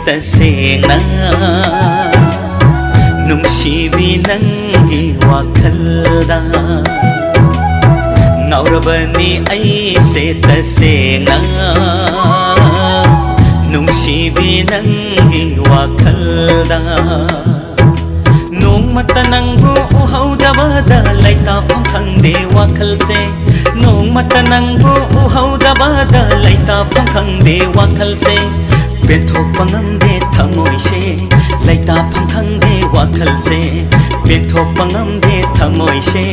तसेंना नुंसीबी नंगी वाखलदा ngawrabani aise tasenga nungsibi nangi wakhalda nongmata nangbu uhawdabada laita pangkhangde wakhalse nongmata nangbu uhawdabada laita pangkhangde wakhalse benthokpa ngamde thamoise laita pangkhangde wakhalse benthokpa ngamde thamoise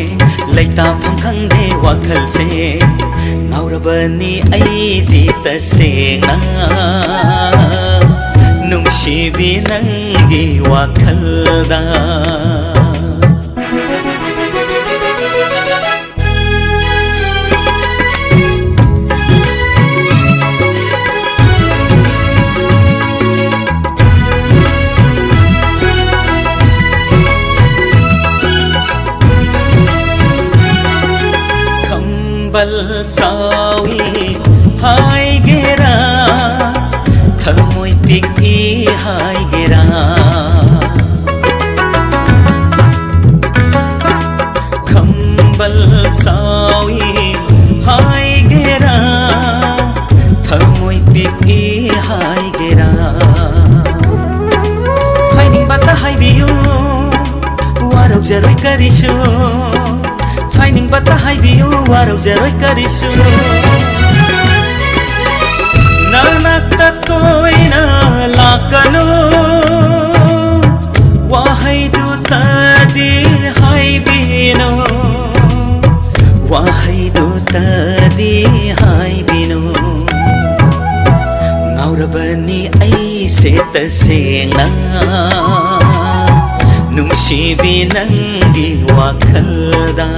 laita pangkhangde wakhalse ngawrabani aidi tasenga nungsibi nangi wakhalda bal sawi hai gera thamoi piki hai gera khambal sawi hai gera thamoi piki hai gera hai ning bata hai biu warau jaroi karishu hai ning bata hai biu warau jaroi karisu nanakta toina lakano wahai dutadi hai bino wahai dutadi hai bino ngawrabani aise tasenga nungsibi nangi wakhalda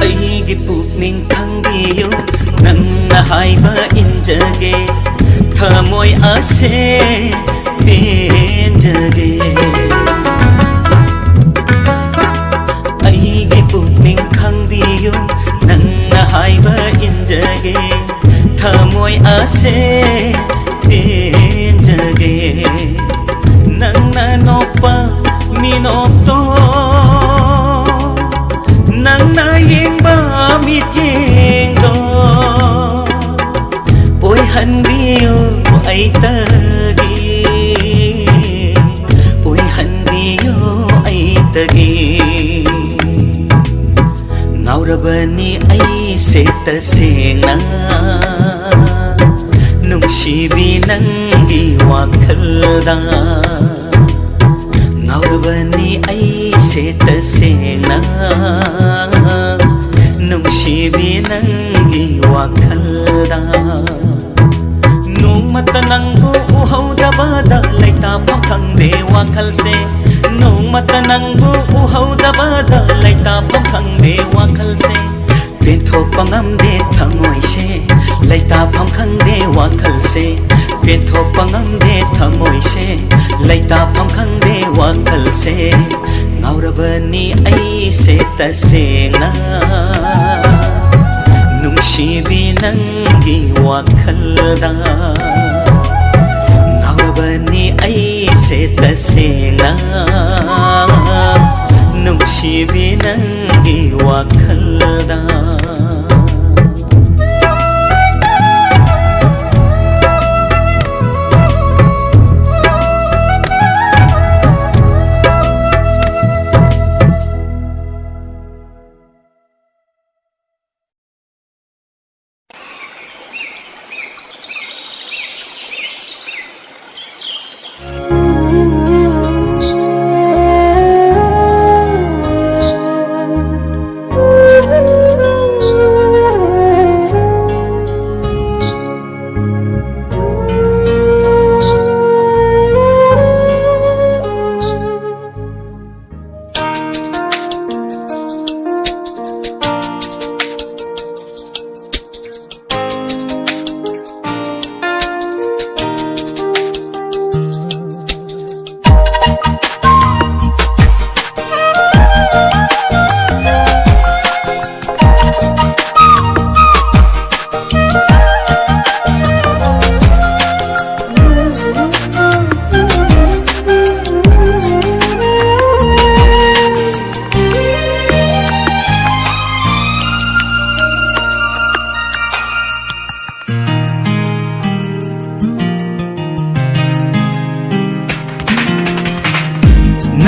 aigi pukning thangbiyo nangna haiba injage thamoi ase benjage aigi pukning khangbiyo nangna haiba injage thamoi ase benjage nangna nokpa minokto nangna yengba mityengdo oi hanbiyo ai tagi oi hanbiyo ai tagi ngawrabani aise tasenga nungsibi nangi wakhalda ngawrabani aise tasenga nungsibi nangi wakhalda nongmata nangbu uhawdabada laita pangkhangde wakhalse nongmata nangbu uhawdabada laita pangkhangde wakhalse benthokpa ngamde thamoise laita pangkhangde wakhalse benthokpa ngamde thamoise laita pangkhangde wakhalse ngawrabani aise tasenga nungsibi nangi wakhalda ngawrabani aise tasenga nungsibi nangi wakhalda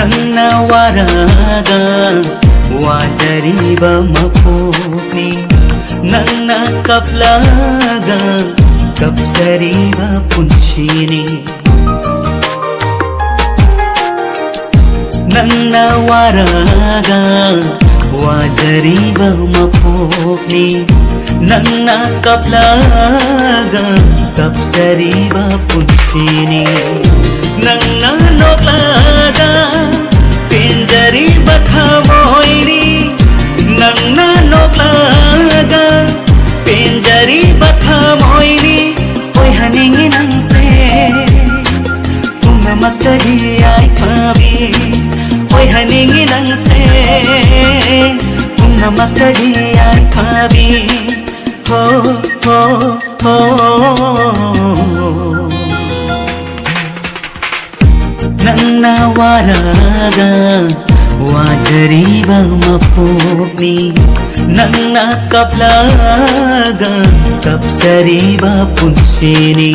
Nangna waraga wadariba mapokni Nangna kaplaga kapsariba punshini Nangna waraga wadariba mapokni Nangna kaplaga kapsariba punshini Nangna noklaga pinjari bakhamoini Nangna noklaga pinjari bakhamoini Oi haningi nangse Tunga matagi ay pabi Oi haningi nangse Tunga matagi ay pabi Ho ho ho Nangna waraga wadariba mapokni Nangna kaplaga kapsariba punshini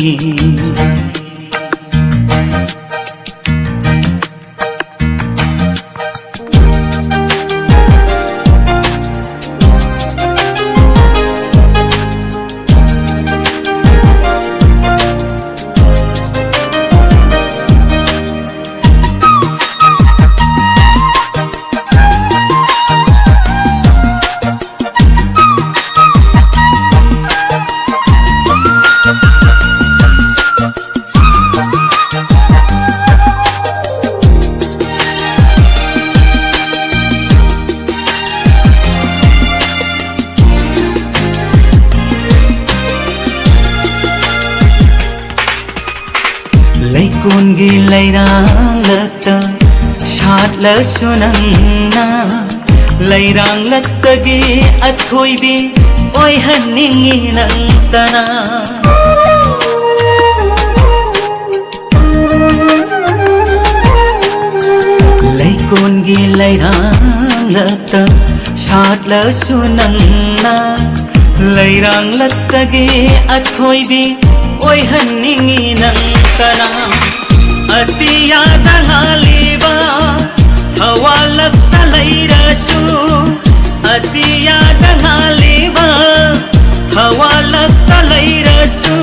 Kungi lairang lakta shat la sunangna lairang laktagi athoibi oi haningi nangtana Kungi lairang lakta shat la sunangna lairang laktagi athoibi oi haningi nangtana Atiya dangaliba hawa lagta lairasu Atiya dangaliba hawa lagta lairasu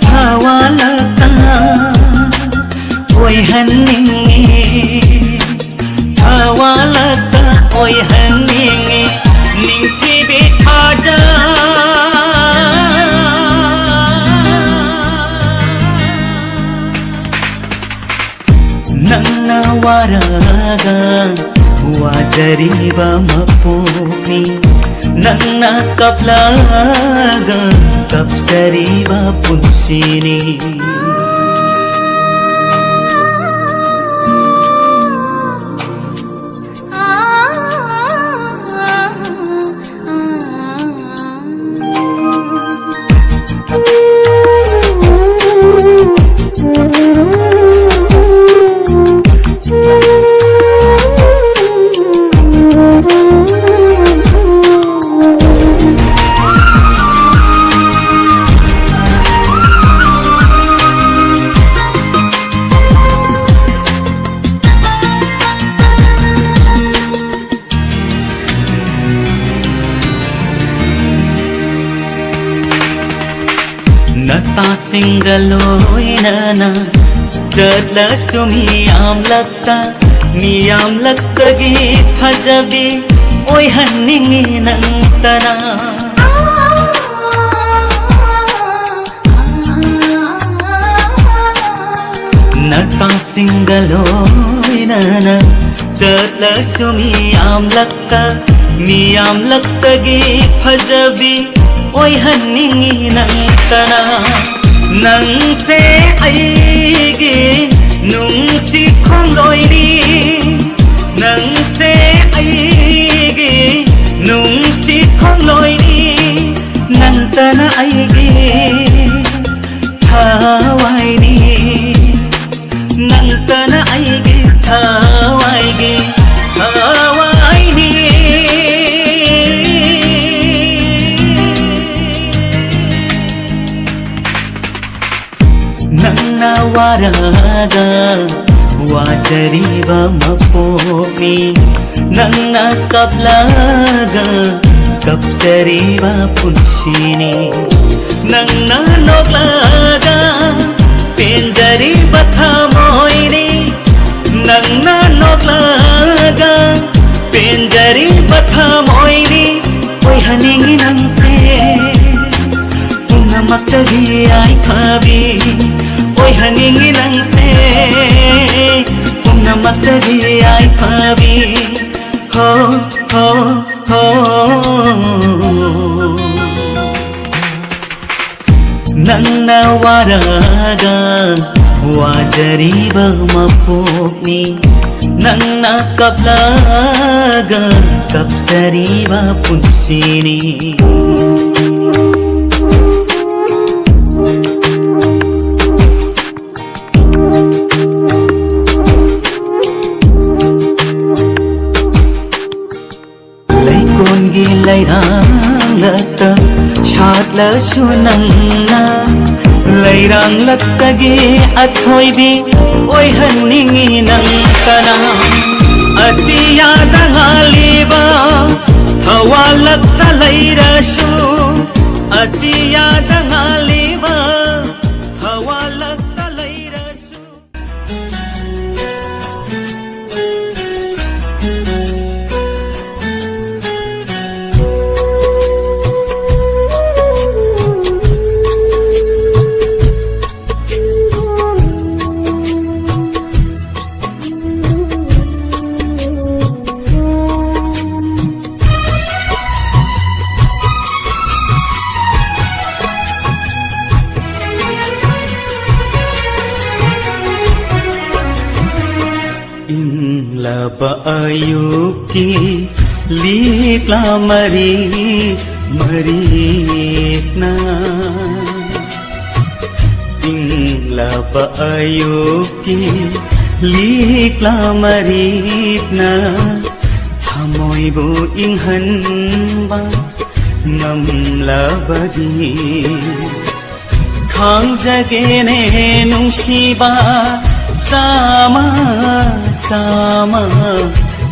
hawa lagta oi haningi hawa lagta oi haningi ningthi bithaja Nangna waraga wadariba mapokni Nangna kaplaga kapsariba punshini Nata singaloinana Dadla sumiyam lakta gi phajabi oi haningi nangtana Nata singaloinana Dadla sumiyam lakta gi phajabi oi haningi nangtana Nangse aigi nungsi khongloini Nangse aigi nungsi khongloini Nangtana aigi thawaini Nangtana aigi thawaigi thawaini Nangna waraga Wajariba mapomi Nangna kablaga Kapsariba punshini Nangna noglaga Penjariba thamoini Nangna noglaga Penjariba thamoini Oi haningi nangse Unga maktagi ay kabi Oi haningi nangse Unga maktagi ay kabi Ho ho ho Nangna waraga Wajariba mapokni Nangna kablaga Kapsariba punsini Laikon gilairang lata Shatla sunangna Lairang lattagi athoibi Oi haningi nang kana Atiyada ngaliba Hawalakta lairashu Atiyada ngaliba Hawalakta lairashu Laba ayuki likla marit na Laba ayuki likla marit na Hamoy bu inghan ba ngam labadi Khang jagene nungsiba sama sama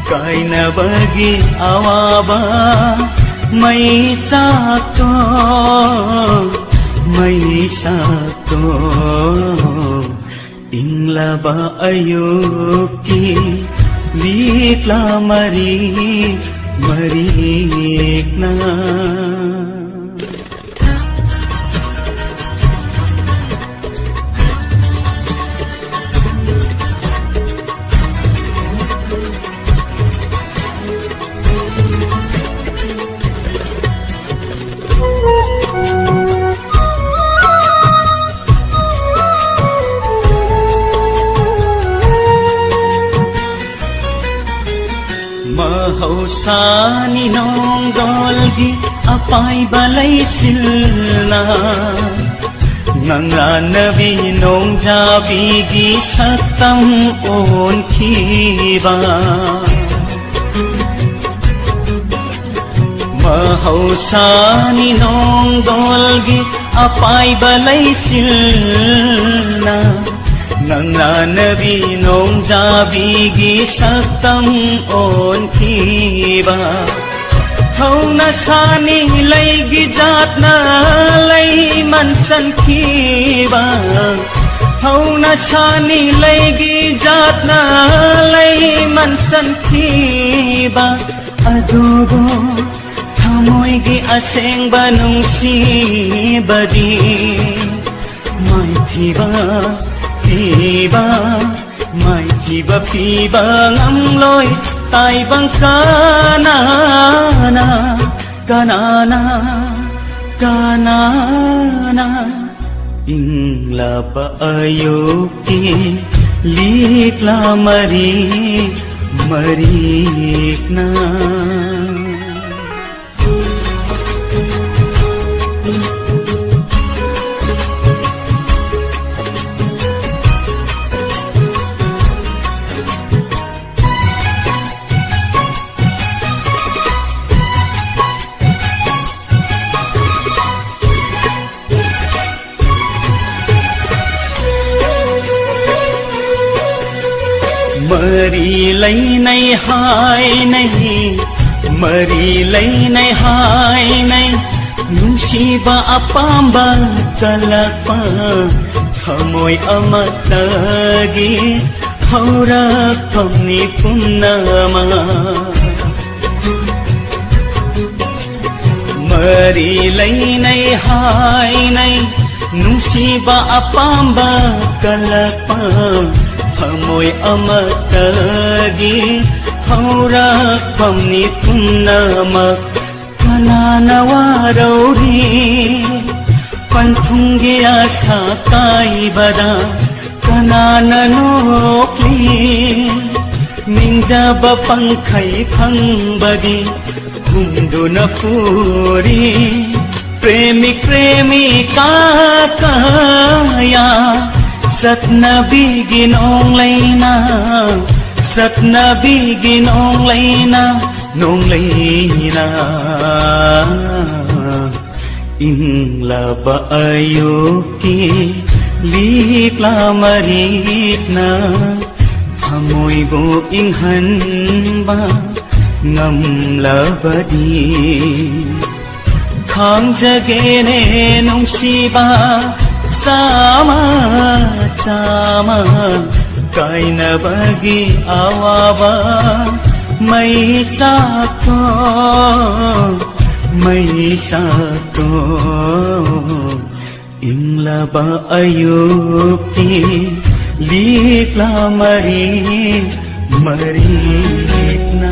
kaina bagi awaba mai sakto inglaba ayuki likla marit na Mahausani nong dolgi apai balai silna Ngangranabi nong jabigi satam on kiba Mahausani nong dolgi apai balai silna Ngangranabi nong jabigi satam on kiba Hau nasani laigi jatna lai mansan kiba Hau nasani laigi jatna lai mansan kiba Adobo thamoy gi aseng banung si badi Mai kiba mai kiba piba ngamloy tay bang kanana ingla pa ayuki likla marit na mari lấy nay hai nay mari lấy nay hai nay nungsiba apamba talakpa thamoy amatagi haurakpam ni punnama mari lấy nay hai nay nungsiba apamba talakpa thamoy amatagi haurakpam ni punnama kanana warauri panthungi asa kaibada kanana nokli minjaba pangkhai phangbagi humduna puri premik premika kaya satna biginong laina satna biginong laina nong laina inglaba ayoki likla marikna hamoy go inghan ba ngamlabadi khang jagene nong siba sama chama kaina bagi awaba may sakto inglaba ayuki likla marik na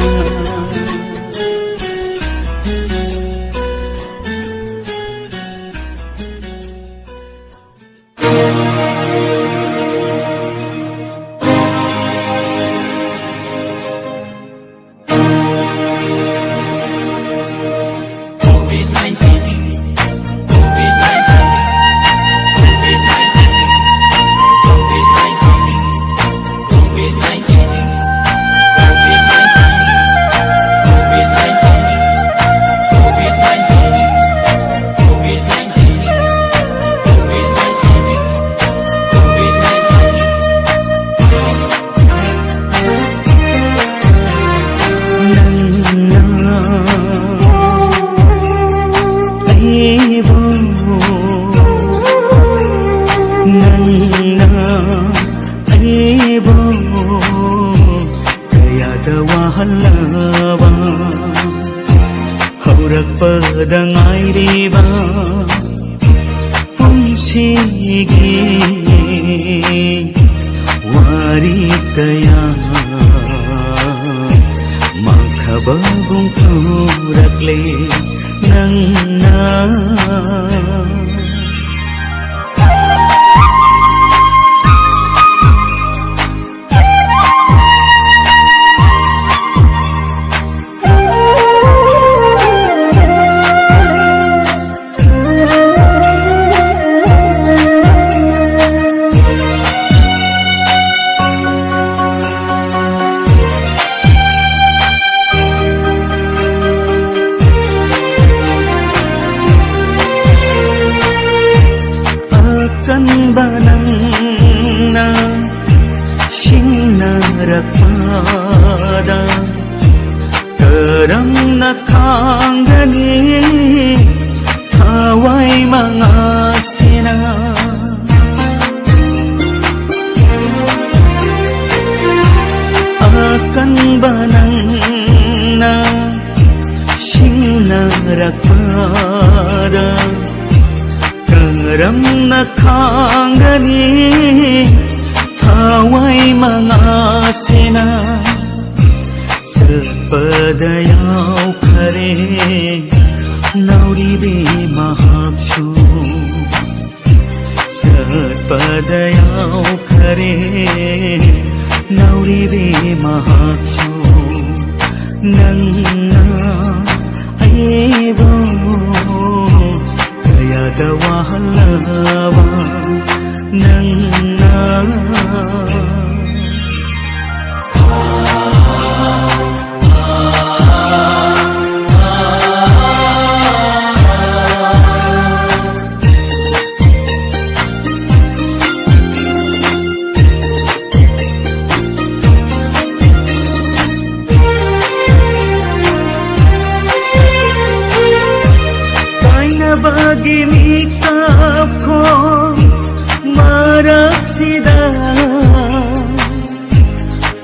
ꯃꯔꯛꯁꯤꯗ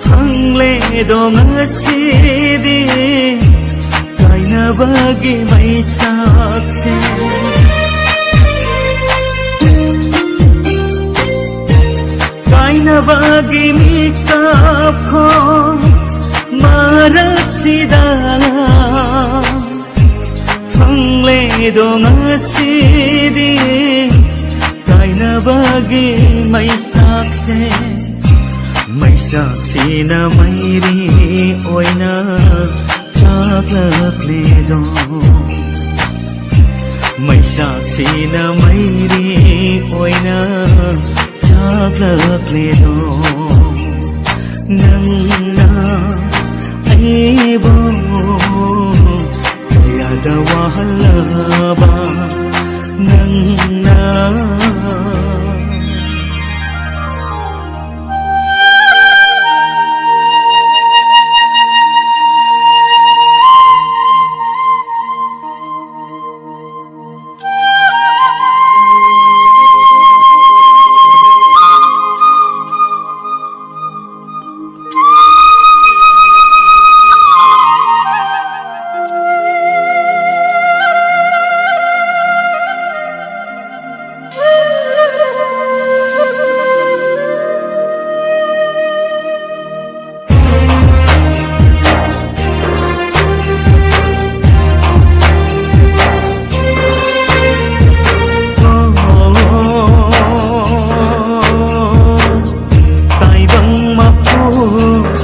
ꯐꯪꯂꯦꯗꯣ ꯉꯁꯤꯗꯤ ꯀꯥꯏꯅꯕꯒꯤ ꯃꯩꯁꯥꯛꯁꯦ ꯀꯥꯏꯅꯕꯒꯤ ꯃꯤꯀꯞꯈꯣ ꯃꯔꯛꯁꯤꯗ ꯐꯪꯂꯦꯗꯣ ꯉꯁꯤꯗꯤ ꯀꯥꯏꯅꯕꯒꯤ ꯃꯩꯁꯥꯛꯁꯦ ꯃꯩꯁꯥꯛꯁꯤꯅ ꯃꯩꯔꯤ ꯑꯣꯏꯅ ꯆꯥꯛꯂꯛꯂꯦꯗꯣ ꯃꯩꯁꯥꯛꯁꯤꯅ ꯃꯩꯔꯤ ꯑꯣꯏꯅ ꯆꯥꯛꯂꯛꯂꯦꯗꯣ ꯅꯪꯅ ꯑꯩꯕꯨ ꯀꯌꯥꯗ ꯋꯥꯍꯜꯂꯕ ꯅꯪꯅ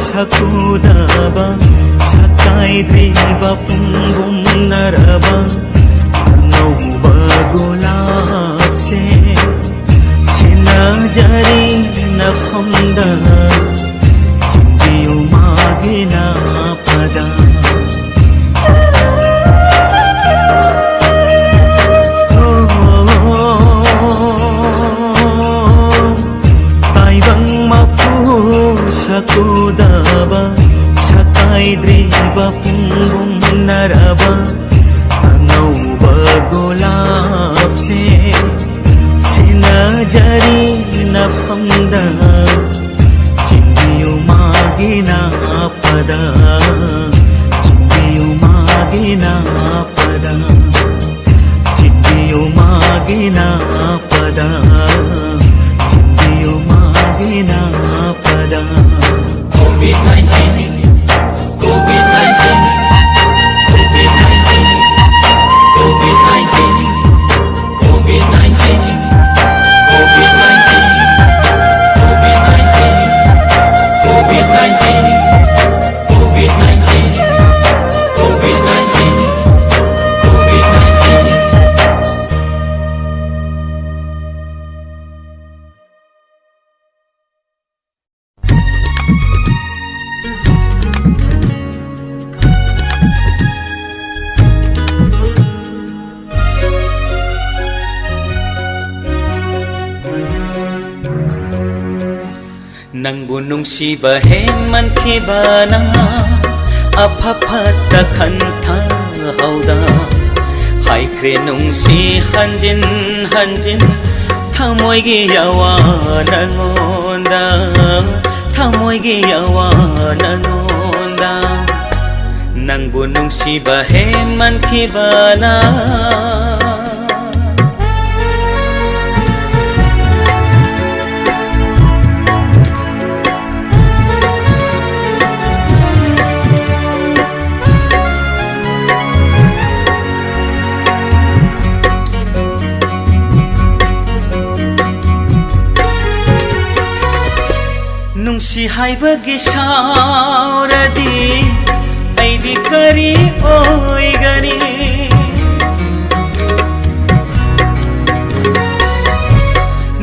sakudaba sakaidriba pungbumnaraba arnauba gulabse sinajari nafhamda chindiyu magina pada taibang mapu sakudaba sakaidriba pungbumnaraba arnauba gulabse sinajari nafhamda chindiyu magina pada chindiyu magina pada chindiyu magina pada chindiyu magina pada COVID-19 COVID-19 COVID-19 COVID-19 COVID-19 COVID-19 COVID-19 COVID-19 COVID-19 COVID-19 Nangbu nungsiba henmankiba na apapata khanta hauda haikre nungsi hanjin hanjin thamoigi yawa nangonda thamoigi yawa nangonda Nangbu nungsiba henmankiba na Nungsi haibagi shauradi aidi kari oigani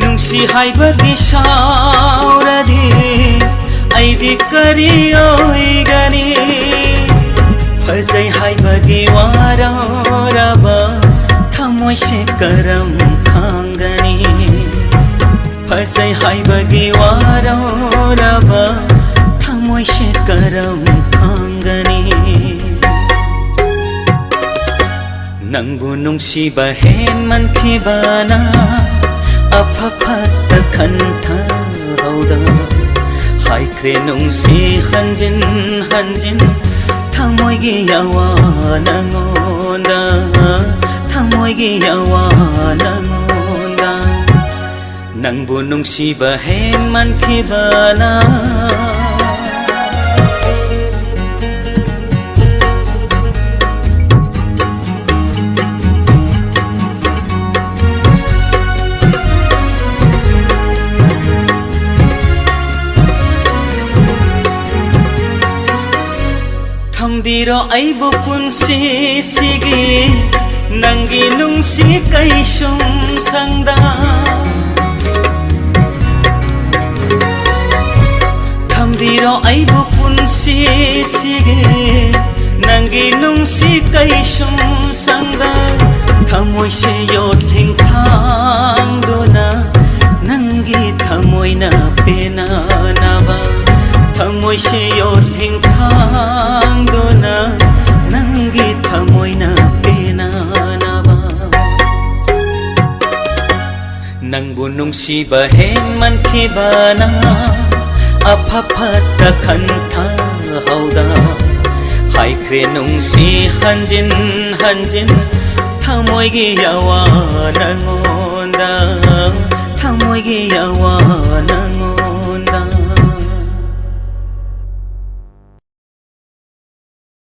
Nungsi haibagi shauradi aidi kari oigani Fazai haibagi wararaba thamoi se karam khangani Fazai haibagi wararaba thamoi se karam khangani Nangbu nungsiba henmankiba na apapata khanta hauda haikre nungsi hanjin hanjin thamoigi yawa nangonda thamoigi yawa nangonda nangbu nungsiba hen mankibana Thambiro aibu punsi sigi nangi nungsi kaisum sangda Thambiro aibu punsi sigi nangi nungsi kaisum sangda Thamoi se yot ling thang dona nangi thamoi na pena naba Thamoi se yot ling thang dona nangi thamoi na pena naba Nangbu nungsiba hen mankibana apapata khantha hauda haikre nungsi hanjin hanjin thamoigi yawa nangonda thamoigi yawa nangonda